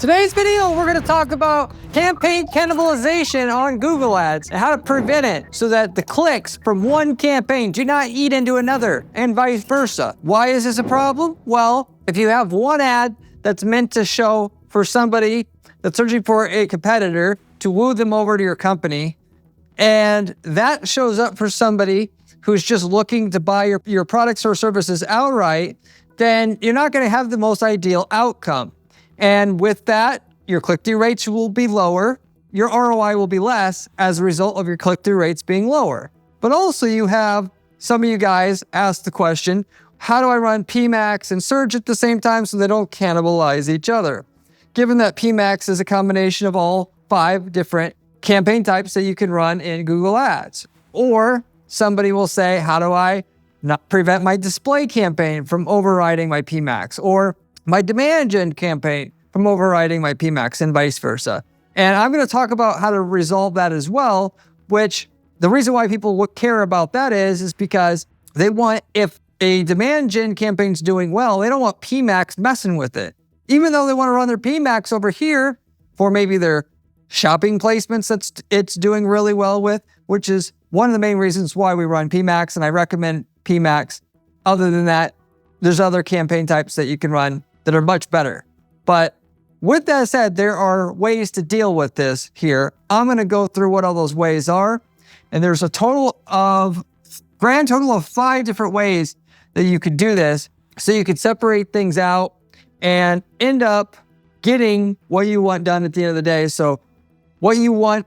Today's video, we're gonna talk about campaign cannibalization on Google Ads and how to prevent it so that the clicks from one campaign do not eat into another and vice versa. Why is this a problem? Well, if you have one ad that's meant to show for somebody that's searching for a competitor to woo them over to your company, and that shows up for somebody who's just looking to buy your products or services outright, then you're not gonna have the most ideal outcome. And with that, your click-through rates will be lower, your ROI will be less as a result of your click-through rates being lower. But also you have some of you guys ask the question, how do I run PMax and search at the same time so they don't cannibalize each other? Given that PMax is a combination of all 5 different campaign types that you can run in Google Ads. Or somebody will say, how do I not prevent my display campaign from overriding my PMax? Or my demand gen campaign from overriding my PMax and vice versa. And I'm gonna talk about how to resolve that as well, which the reason why people would care about that is because they want, if a demand gen campaign's doing well, they don't want PMax messing with it. Even though they wanna run their PMax over here for maybe their shopping placements that it's doing really well with, which is one of the main reasons why we run PMax, and I recommend PMax. Other than that, there's other campaign types that you can run that are much better. But with that said, there are ways to deal with this here. I'm gonna go through what all those ways are. And there's a grand total of 5 different ways that you could do this. So you could separate things out and end up getting what you want done at the end of the day. So what you want,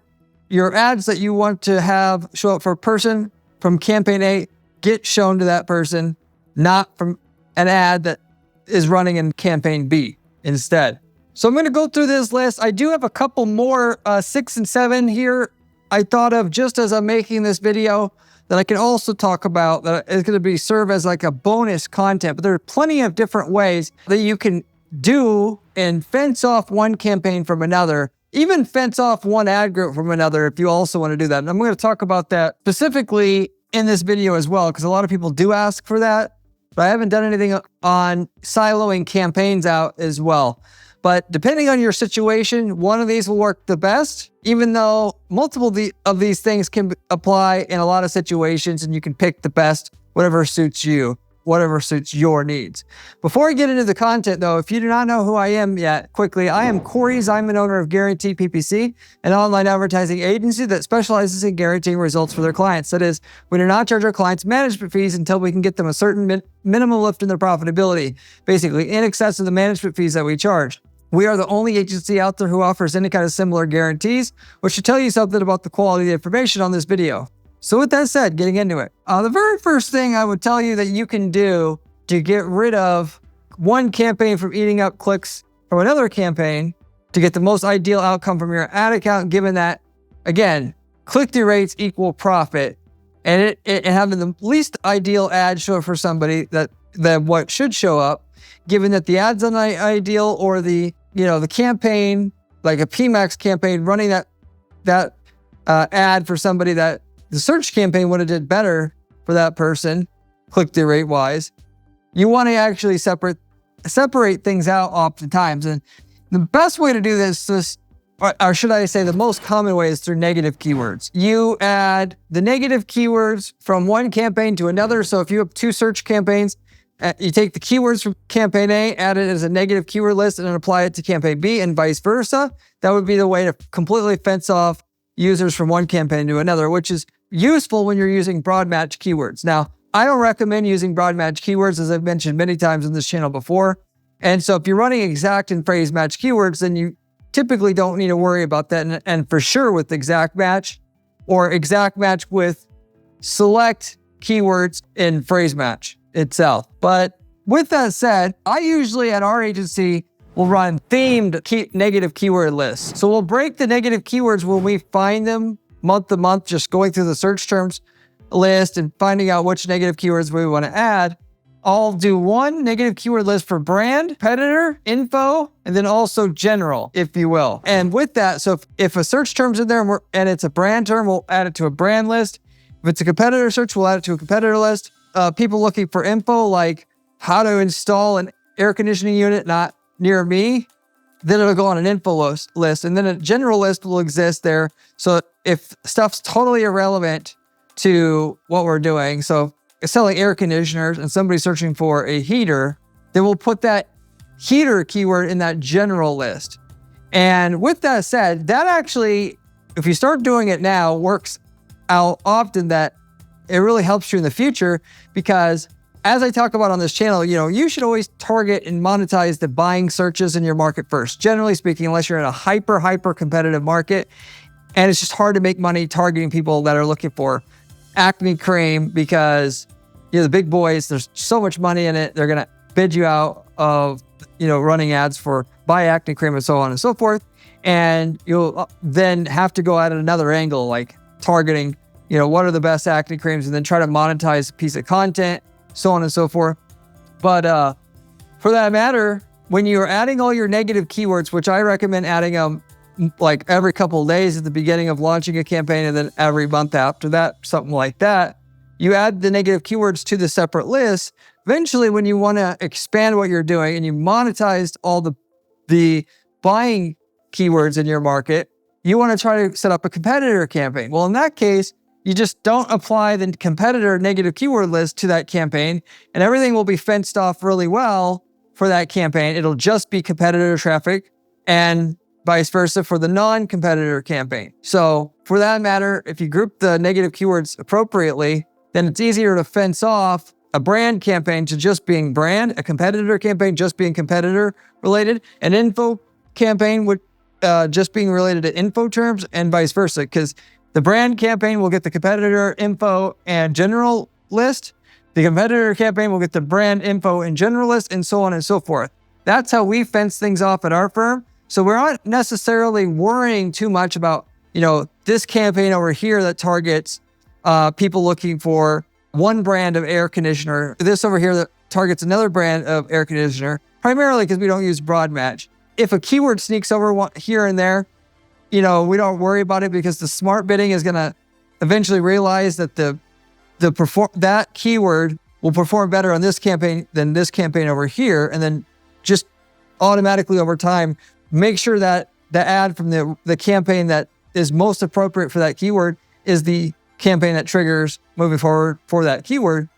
your ads that you want to have show up for a person from campaign A, get shown to that person, not from an ad that is running in campaign B instead. So I'm gonna go through this list. I do have a couple more 6 and 7 here I thought of just as I'm making this video that I can also talk about that is gonna serve as like a bonus content, but there are plenty of different ways that you can do and fence off one campaign from another, even fence off one ad group from another if you also wanna do that. And I'm gonna talk about that specifically in this video as well, because a lot of people do ask for that. But I haven't done anything on siloing campaigns out as well. But depending on your situation, one of these will work the best, even though multiple of these things can apply in a lot of situations, and you can pick the best, whatever suits you, whatever suits your needs. Before I get into the content though, if you do not know who I am yet, quickly, I am Corey. I'm an owner of Guaranteed PPC, an online advertising agency that specializes in guaranteeing results for their clients. That is, we do not charge our clients management fees until we can get them a certain minimum lift in their profitability, basically in excess of the management fees that we charge. We are the only agency out there who offers any kind of similar guarantees, which should tell you something about the quality of the information on this video. So with that said, getting into it. The very first thing I would tell you that you can do to get rid of one campaign from eating up clicks from another campaign to get the most ideal outcome from your ad account, given that, again, click-through rates equal profit, and having the least ideal ad show up for somebody that what should show up, given that the ad's unideal or the campaign, like a PMax campaign, running that ad for somebody that the search campaign would have did better for that person, click-through rate wise. You want to actually separate things out oftentimes. And the best way to do this, or should I say the most common way, is through negative keywords. You add the negative keywords from one campaign to another. So if you have 2 search campaigns, you take the keywords from campaign A, add it as a negative keyword list, and then apply it to campaign B and vice versa. That would be the way to completely fence off users from one campaign to another, which is useful when you're using broad match keywords. Now, I don't recommend using broad match keywords, as I've mentioned many times in this channel before. And so if you're running exact and phrase match keywords, then you typically don't need to worry about that. And for sure with exact match or exact match with select keywords in phrase match itself. But with that said, I usually at our agency will run themed negative keyword lists. So we'll break the negative keywords when we find them month to month, just going through the search terms list and finding out which negative keywords we want to add. I'll do one negative keyword list for brand, competitor, info, and then also general, if you will. And with that, so if a search term's in there and it's a brand term, we'll add it to a brand list. If it's a competitor search, we'll add it to a competitor list. People looking for info like how to install an air conditioning unit not near me, then it'll go on an info list, and then a general list will exist there. So if stuff's totally irrelevant to what we're doing, so if selling air conditioners and somebody's searching for a heater, then we'll put that heater keyword in that general list. And with that said, that actually, if you start doing it now, works out often that it really helps you in the future, because as I talk about on this channel, you should always target and monetize the buying searches in your market first. Generally speaking, unless you're in a hyper competitive market, and it's just hard to make money targeting people that are looking for acne cream, because the big boys, there's so much money in it, they're gonna bid you out of running ads for buy acne cream and so on and so forth. And you'll then have to go at another angle, like targeting, what are the best acne creams, and then try to monetize a piece of content, so on and so forth. But for that matter, when you're adding all your negative keywords, which I recommend adding them like every couple of days at the beginning of launching a campaign, and then every month after that, something like that, you add the negative keywords to the separate list. Eventually, when you want to expand what you're doing and you monetized all the buying keywords in your market, you want to try to set up a competitor campaign. Well, in that case, you just don't apply the competitor negative keyword list to that campaign, and everything will be fenced off really well for that campaign. It'll just be competitor traffic, and vice versa for the non-competitor campaign. So for that matter, if you group the negative keywords appropriately, then it's easier to fence off a brand campaign to just being brand, a competitor campaign just being competitor related, an info campaign would just being related to info terms, and vice versa, because the brand campaign will get the competitor info and general list. The competitor campaign will get the brand info and general list, and so on and so forth. That's how we fence things off at our firm. So we're not necessarily worrying too much about, this campaign over here that targets people looking for one brand of air conditioner. This over here that targets another brand of air conditioner, primarily because we don't use broad match. If a keyword sneaks over here and there, we don't worry about it, because the smart bidding is going to eventually realize that that keyword will perform better on this campaign than this campaign over here, and then just automatically over time make sure that the ad from the campaign that is most appropriate for that keyword is the campaign that triggers moving forward for that keyword.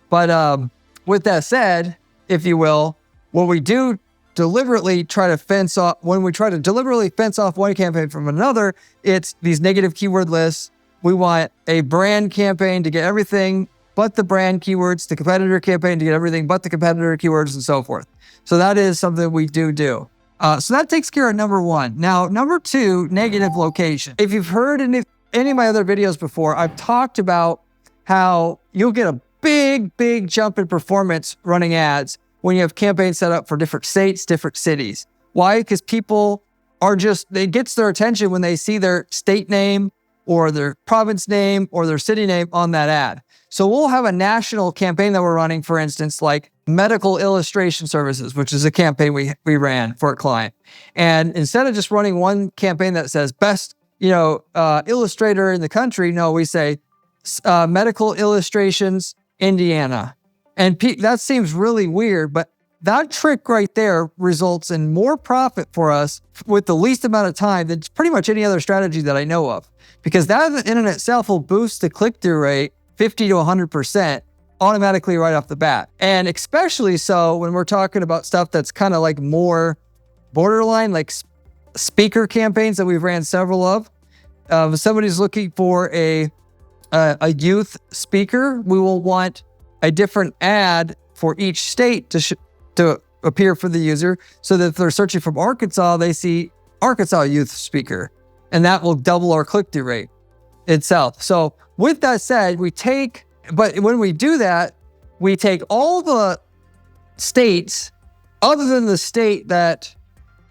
But with that said, if you will, what we do deliberately try to fence off, when we try to deliberately fence off one campaign from another, it's these negative keyword lists. We want a brand campaign to get everything but the brand keywords, the competitor campaign to get everything but the competitor keywords, and so forth. So that is something we do. So that takes care of number one. Now, number two, negative location. If you've heard any of my other videos before, I've talked about how you'll get a big jump in performance running ads when you have campaigns set up for different states, different cities. Why? Because people it gets their attention when they see their state name or their province name or their city name on that ad. So we'll have a national campaign that we're running, for instance, like medical illustration services, which is a campaign we ran for a client. And instead of just running one campaign that says best, illustrator in the country, no, we say medical illustrations, Indiana. And that seems really weird, but that trick right there results in more profit for us with the least amount of time than pretty much any other strategy that I know of. Because that in and itself will boost the click-through rate 50 to 100% automatically right off the bat. And especially so when we're talking about stuff that's kind of like more borderline, like speaker campaigns that we've ran several of. If somebody's looking for a youth speaker, we will want a different ad for each state to appear for the user, so that if they're searching from Arkansas, they see Arkansas youth speaker, and that will double our click-through rate itself. So with that said, but when we do that, we take all the states other than the state that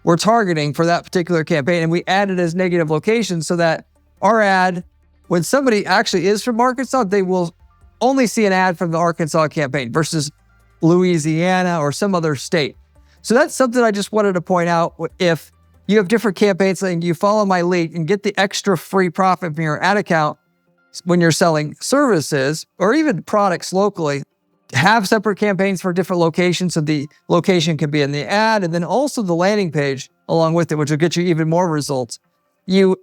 we're targeting for that particular campaign, and we add it as negative locations, so that our ad, when somebody actually is from Arkansas, they will only see an ad from the Arkansas campaign versus Louisiana or some other state. So that's something I just wanted to point out. If you have different campaigns and you follow my lead and get the extra free profit from your ad account when you're selling services or even products locally, have separate campaigns for different locations, so the location can be in the ad, and then also the landing page along with it, which will get you even more results. You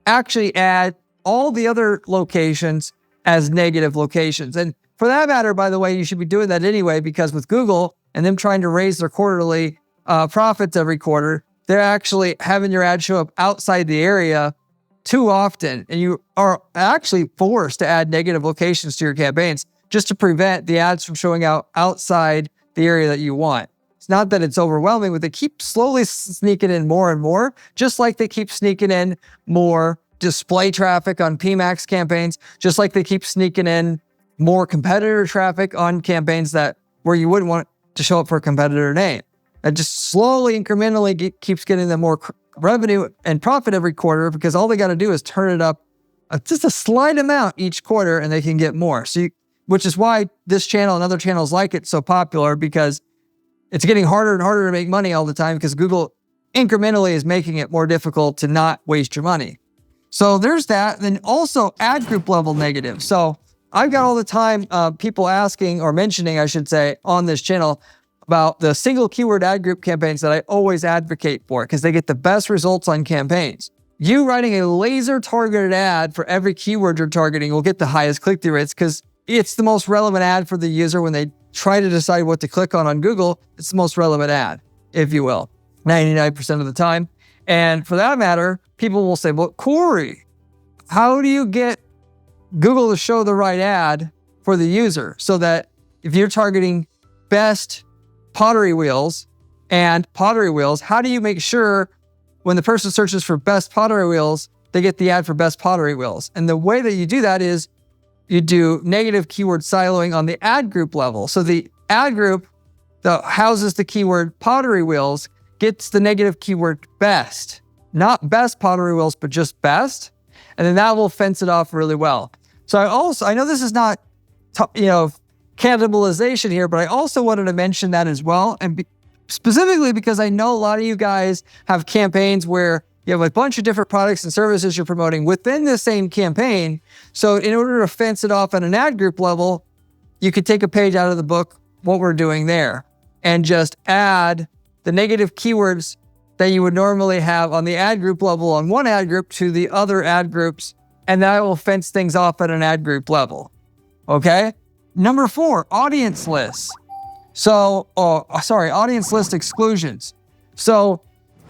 actually add all the other locations as negative locations. And for that matter, by the way, you should be doing that anyway, because with Google and them trying to raise their quarterly profits every quarter, they're actually having your ad show up outside the area too often. And you are actually forced to add negative locations to your campaigns just to prevent the ads from showing out outside the area that you want. It's not that it's overwhelming, but they keep slowly sneaking in more and more, just like they keep sneaking in more display traffic on PMax campaigns, just like they keep sneaking in more competitor traffic on campaigns that where you wouldn't want to show up for a competitor name. That just slowly, incrementally keeps getting them more revenue and profit every quarter, because all they got to do is turn it up just a slight amount each quarter and they can get more. Which is why this channel and other channels like it so popular, because it's getting harder and harder to make money all the time, because Google incrementally is making it more difficult to not waste your money. So there's that. Then also ad group level negative. So I've got all the time people asking, or mentioning, I should say, on this channel about the single keyword ad group campaigns that I always advocate for, because they get the best results on campaigns. You writing a laser targeted ad for every keyword you're targeting will get the highest click-through rates, because it's the most relevant ad for the user when they try to decide what to click on Google. It's the most relevant ad, if you will, 99% of the time. And for that matter, people will say, well, Corey, how do you get Google to show the right ad for the user, so that if you're targeting best pottery wheels and pottery wheels, how do you make sure when the person searches for best pottery wheels, they get the ad for best pottery wheels? And the way that you do that is you do negative keyword siloing on the ad group level. So the ad group that houses the keyword pottery wheels gets the negative keyword best, not best pottery wheels, but just best. And then that will fence it off really well. So I know this is not, cannibalization here, but I also wanted to mention that as well. And specifically because I know a lot of you guys have campaigns where you have a bunch of different products and services you're promoting within the same campaign. So in order to fence it off at an ad group level, you could take a page out of the book, what we're doing there, and just add the negative keywords that you would normally have on the ad group level on one ad group to the other ad groups, and that will fence things off at an ad group level. Okay? Number 4, audience lists. Audience list exclusions. So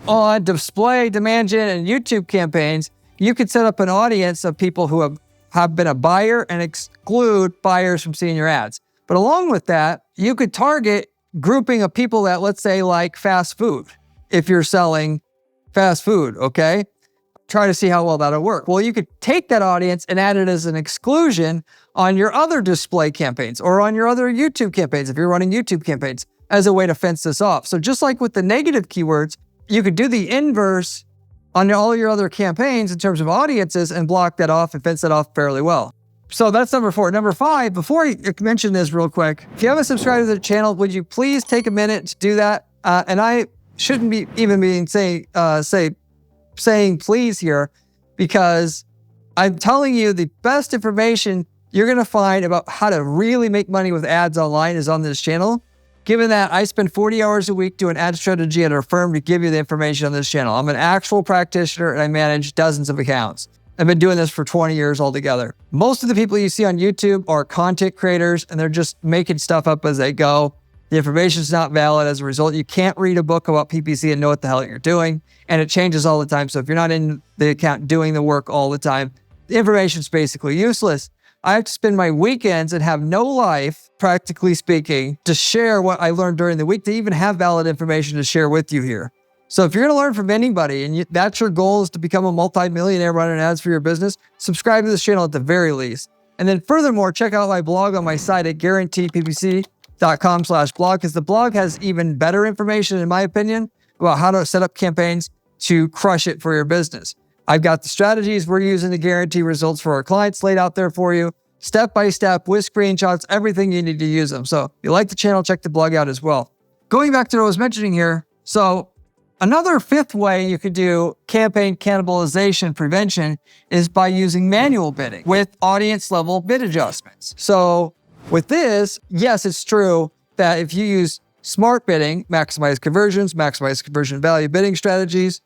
on display, demand gen, and YouTube campaigns, you could set up an audience of people who have been a buyer and exclude buyers from seeing your ads. But along with that, you could target grouping of people that, let's say, like fast food. If you're selling fast food, okay? Try to see how well that'll work. Well, you could take that audience and add it as an exclusion on your other display campaigns or on your other YouTube campaigns, if you're running YouTube campaigns, as a way to fence this off. So just like with the negative keywords, you could do the inverse on all your other campaigns in terms of audiences and block that off and fence that off fairly well. So that's number 4. Number 5, before I mention this real quick, if you haven't subscribed to the channel, would you please take a minute to do that? And I shouldn't be even saying please here, because I'm telling you the best information you're going to find about how to really make money with ads online is on this channel. Given that I spend 40 hours a week doing ad strategy at our firm to give you the information on this channel. I'm an actual practitioner and I manage dozens of accounts. I've been doing this for 20 years altogether. Most of the people you see on YouTube are content creators and they're just making stuff up as they go. The information is not valid. As a result, you can't read a book about PPC and know what the hell you're doing. And it changes all the time. So if you're not in the account doing the work all the time, the information is basically useless. I have to spend my weekends and have no life, practically speaking, to share what I learned during the week, to even have valid information to share with you here. So if you're going to learn from anybody and that's your goal, is to become a multi-millionaire running ads for your business, subscribe to this channel at the very least. And then furthermore, check out my blog on my site at guaranteedppc.com/blog, because the blog has even better information, in my opinion, about how to set up campaigns to crush it for your business. I've got the strategies we're using to guarantee results for our clients laid out there for you, step by step, with screenshots, everything you need to use them. So if you like the channel, check the blog out as well. Going back to what I was mentioning here, so another 5th way you could do campaign cannibalization prevention is by using manual bidding with audience level bid adjustments. So With this, yes, it's true that if you use smart bidding, maximize conversion value bidding strategies,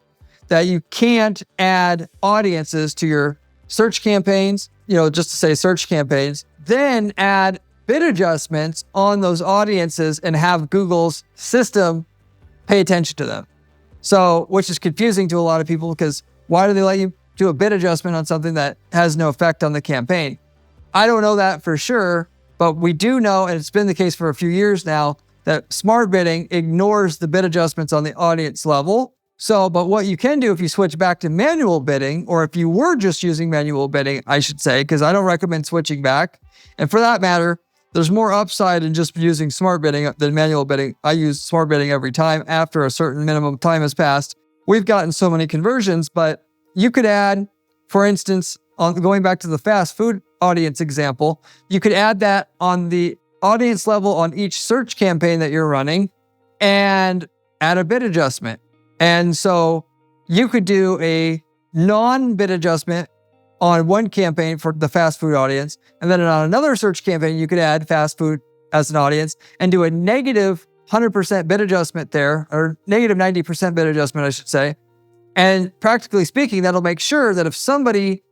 that you can't add audiences to your search campaigns, just to say search campaigns, then add bid adjustments on those audiences and have Google's system pay attention to them. So, which is confusing to a lot of people because why do they let you do a bid adjustment on something that has no effect on the campaign? I don't know that for sure, but we do know, and it's been the case for a few years now, that smart bidding ignores the bid adjustments on the audience level. So, but what you can do if you switch back to manual bidding, or if you were just using manual bidding, I should say, because I don't recommend switching back. And for that matter, there's more upside in just using smart bidding than manual bidding. I use smart bidding every time after a certain minimum time has passed. We've gotten so many conversions, but you could add, for instance, going back to the fast food audience example, you could add that on the audience level on each search campaign that you're running and add a bid adjustment. And so you could do a non-bid adjustment on one campaign for the fast food audience. And then on another search campaign, you could add fast food as an audience and do a negative 100% bid adjustment there, or negative 90% bid adjustment, I should say. And practically speaking, that'll make sure that if somebody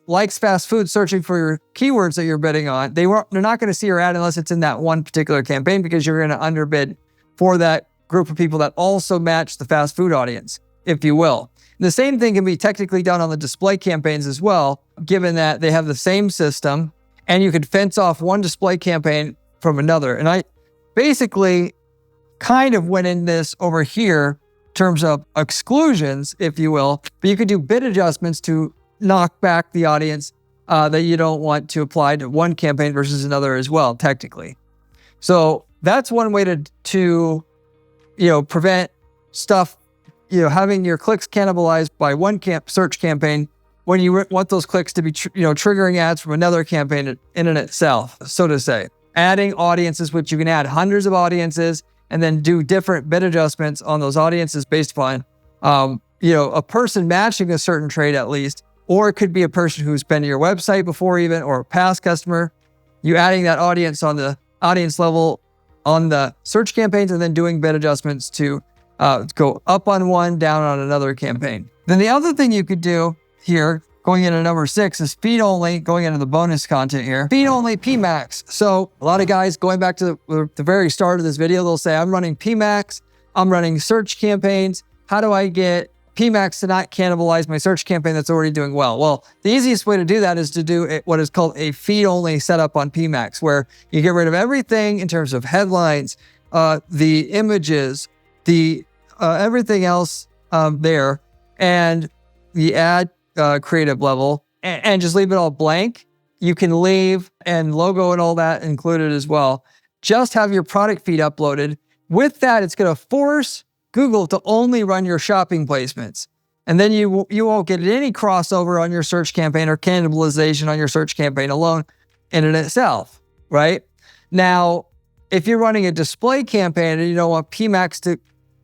likes fast food searching for your keywords that you're bidding on, they're not going to see your ad unless it's in that one particular campaign, because you're going to underbid for that group of people that also match the fast food audience, if you will. And the same thing can be technically done on the display campaigns as well, given that they have the same system and you could fence off one display campaign from another. And I basically kind of went in this over here in terms of exclusions, if you will, but you could do bid adjustments to knock back the audience that you don't want to apply to one campaign versus another as well, technically. So that's one way to prevent stuff, having your clicks cannibalized by one search campaign when you want those clicks to be, triggering ads from another campaign in and itself, so to say. Adding audiences, which you can add hundreds of audiences and then do different bid adjustments on those audiences based upon, a person matching a certain trade at least, or it could be a person who's been to your website before even, or a past customer. You adding that audience on the audience level on the search campaigns and then doing bid adjustments to go up on one, down on another campaign. Then the other thing you could do here, going into number 6, is feed only, going into the bonus content here, feed only PMax. So a lot of guys, going back to the very start of this video, they'll say, I'm running PMax, I'm running search campaigns. How do I get PMax to not cannibalize my search campaign that's already doing well? Well, the easiest way to do that is to do what is called a feed-only setup on PMax, where you get rid of everything in terms of headlines, the images, the everything else there, and the ad creative level, and just leave it all blank. You can leave and logo and all that included as well. Just have your product feed uploaded. With that, it's going to force Google to only run your shopping placements. And then you won't get any crossover on your search campaign or cannibalization on your search campaign alone in and itself, right? Now, if you're running a display campaign and you don't want PMax to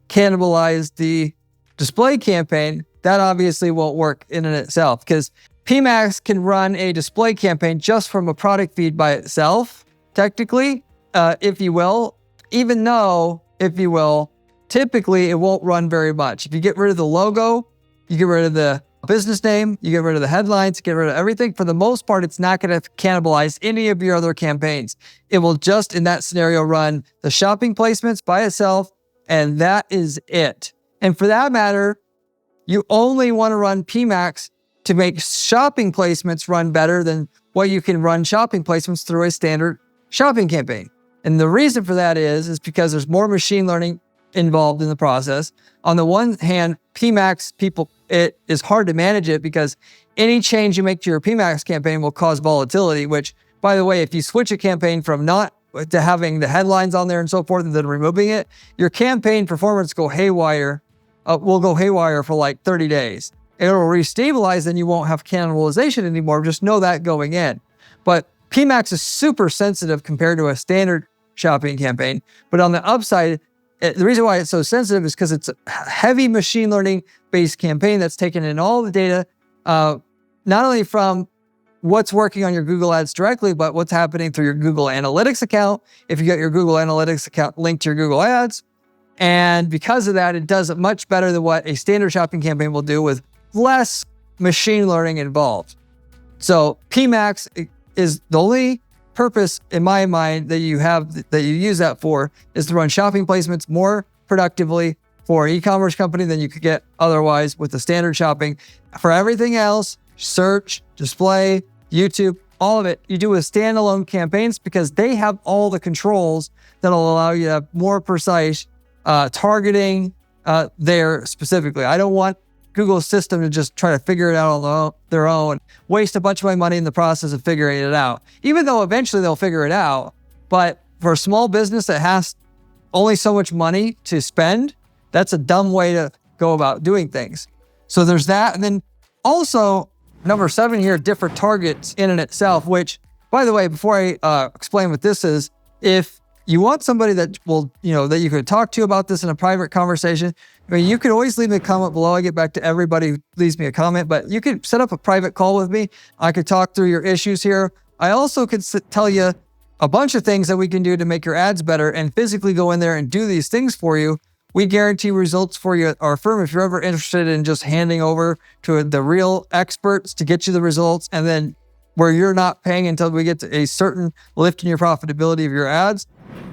cannibalize the display campaign, that obviously won't work in and itself, because PMax can run a display campaign just from a product feed by itself, technically, if you will, even though, if you will, typically it won't run very much. If you get rid of the logo, you get rid of the business name, you get rid of the headlines, get rid of everything, for the most part, it's not going to cannibalize any of your other campaigns. It will just, in that scenario, run the shopping placements by itself, and that is it. And for that matter, you only want to run PMax to make shopping placements run better than what you can run shopping placements through a standard shopping campaign. And the reason for that is because there's more machine learning involved in the process. On the one hand, PMax it is hard to manage it because any change you make to your PMax campaign will cause volatility, which, by the way, if you switch a campaign from not to having the headlines on there and so forth and then removing it, your campaign performance will go haywire for like 30 days. It'll restabilize and you won't have cannibalization anymore. Just know that going in. But PMax is super sensitive compared to a standard shopping campaign. But on the upside, the reason why it's so sensitive is because it's a heavy machine learning based campaign that's taken in all the data, not only from what's working on your Google Ads directly, but what's happening through your Google Analytics account. If you got your Google Analytics account linked to your Google Ads. And because of that, it does it much better than what a standard shopping campaign will do with less machine learning involved. So PMax is the only purpose in my mind that you use that for is to run shopping placements more productively for an e-commerce company than you could get otherwise with the standard shopping. For everything else, search, display, YouTube, all of it, you do with standalone campaigns because they have all the controls that'll allow you to have more precise targeting there specifically. I don't want Google's system to just try to figure it out on their own, waste a bunch of my money in the process of figuring it out, even though eventually they'll figure it out. But for a small business that has only so much money to spend, that's a dumb way to go about doing things. So there's that. And then also number 7 here, different targets in and itself, which, by the way, before I explain what this is, if you want somebody that will, that you could talk to about this in a private conversation, I mean, you could always leave me a comment below. I get back to everybody who leaves me a comment, but you could set up a private call with me. I could talk through your issues here. I also could tell you a bunch of things that we can do to make your ads better and physically go in there and do these things for you. We guarantee results for you at our firm. If you're ever interested in just handing over to the real experts to get you the results, and then where you're not paying until we get to a certain lift in your profitability of your ads,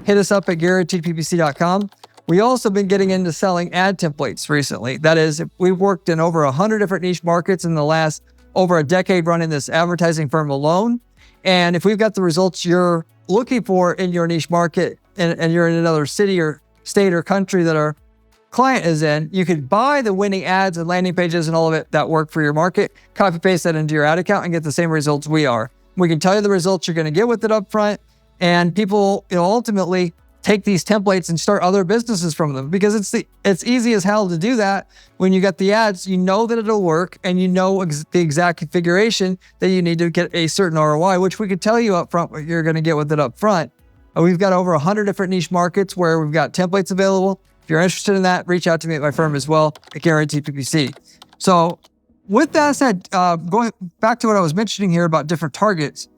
hit us up at guaranteedppc.com. We also been getting into selling ad templates recently. That is, we've worked in over 100 different niche markets in the last over a decade running this advertising firm alone. And if we've got the results you're looking for in your niche market and you're in another city or state or country that our client is in, you could buy the winning ads and landing pages and all of it that work for your market, copy paste that into your ad account and get the same results we are. We can tell you the results you're going to get with it up front. And people, ultimately take these templates and start other businesses from them because it's easy as hell to do that. When you got the ads, you know that it'll work and you know the exact configuration that you need to get a certain ROI, which we could tell you up front what you're going to get with it up front. We've got over 100 different niche markets where we've got templates available. If you're interested in that, reach out to me at my firm as well at Guaranteed PPC. So with that said, going back to what I was mentioning here about different targets.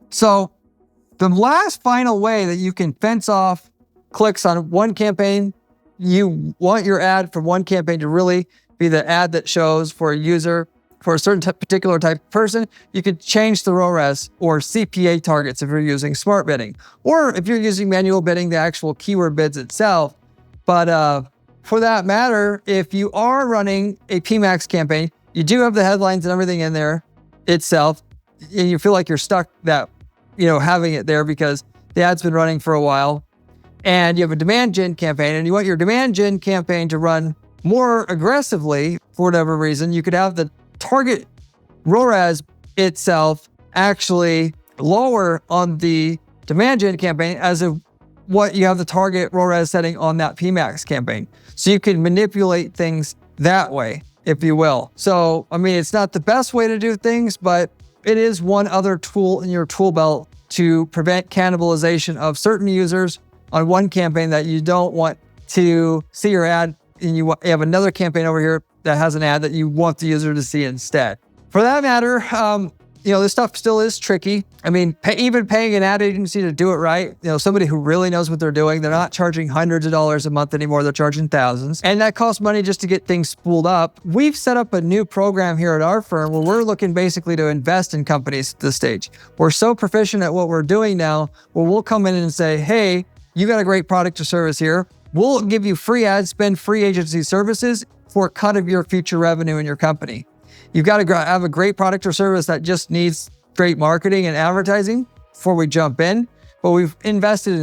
So the last final way that you can fence off clicks on one campaign, you want your ad from one campaign to really be the ad that shows for a user, for a certain particular type of person, you could change the ROAS or CPA targets if you're using smart bidding, or if you're using manual bidding, the actual keyword bids itself. But for that matter, if you are running a PMax campaign, you do have the headlines and everything in there itself, and you feel like you're stuck that, having it there because the ad's been running for a while, and you have a demand gen campaign and you want your demand gen campaign to run more aggressively for whatever reason, you could have the target ROAS itself actually lower on the demand gen campaign as of what you have the target ROAS setting on that PMax campaign. So you can manipulate things that way, if you will. So, I mean, it's not the best way to do things, but it is one other tool in your tool belt to prevent cannibalization of certain users on one campaign that you don't want to see your ad, and you have another campaign over here that has an ad that you want the user to see instead. For that matter, this stuff still is tricky. I mean, even paying an ad agency to do it right, somebody who really knows what they're doing, they're not charging hundreds of dollars a month anymore, they're charging thousands. And that costs money just to get things spooled up. We've set up a new program here at our firm where we're looking basically to invest in companies at this stage. We're so proficient at what we're doing now, where we'll come in and say, hey, you got a great product or service here. We'll give you free ad spend, free agency services for a cut of your future revenue in your company. You've got to have a great product or service that just needs great marketing and advertising before we jump in. But we've invested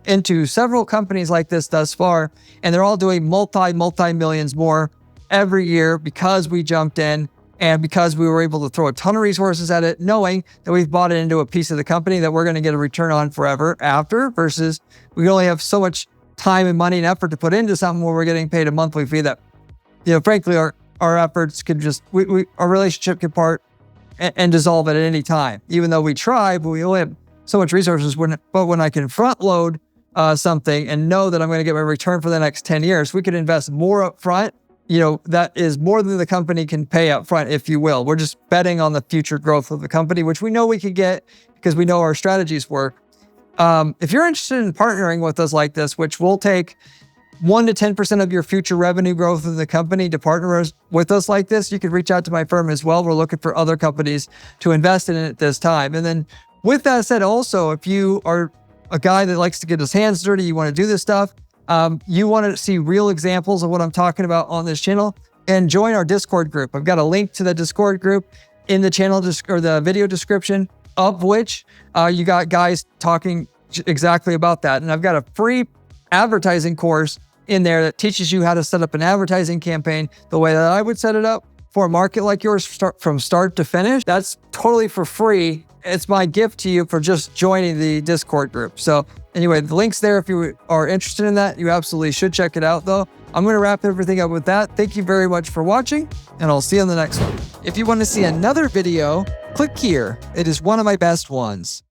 into several companies like this thus far, and they're all doing multi-millions more every year because we jumped in and because we were able to throw a ton of resources at it, knowing that we've bought it into a piece of the company that we're going to get a return on forever after, versus we only have so much time and money and effort to put into something where we're getting paid a monthly fee that, frankly, our efforts could just, our relationship could part and dissolve at any time. Even though we try, but we only have so much resources. But when I can front load something and know that I'm going to get my return for the next 10 years, we could invest more up front, that is more than the company can pay up front, if you will. We're just betting on the future growth of the company, which we know we could get because we know our strategies work. If you're interested in partnering with us like this, which will take 1 to 10% of your future revenue growth of the company to partner with us like this, you could reach out to my firm as well. We're looking for other companies to invest in at this time. And then with that said, also, if you are a guy that likes to get his hands dirty, you want to do this stuff, you want to see real examples of what I'm talking about on this channel, and join our Discord group. I've got a link to the Discord group in the channel or the video description, of which you got guys talking exactly about that. And I've got a free advertising course in there that teaches you how to set up an advertising campaign the way that I would set it up for a market like yours, from start to finish. That's totally for free. It's my gift to you for just joining the Discord group. So anyway, the link's there if you are interested in that. You absolutely should check it out though. I'm going to wrap everything up with that. Thank you very much for watching, and I'll see you on the next one. If you want to see another video, click here. It is one of my best ones.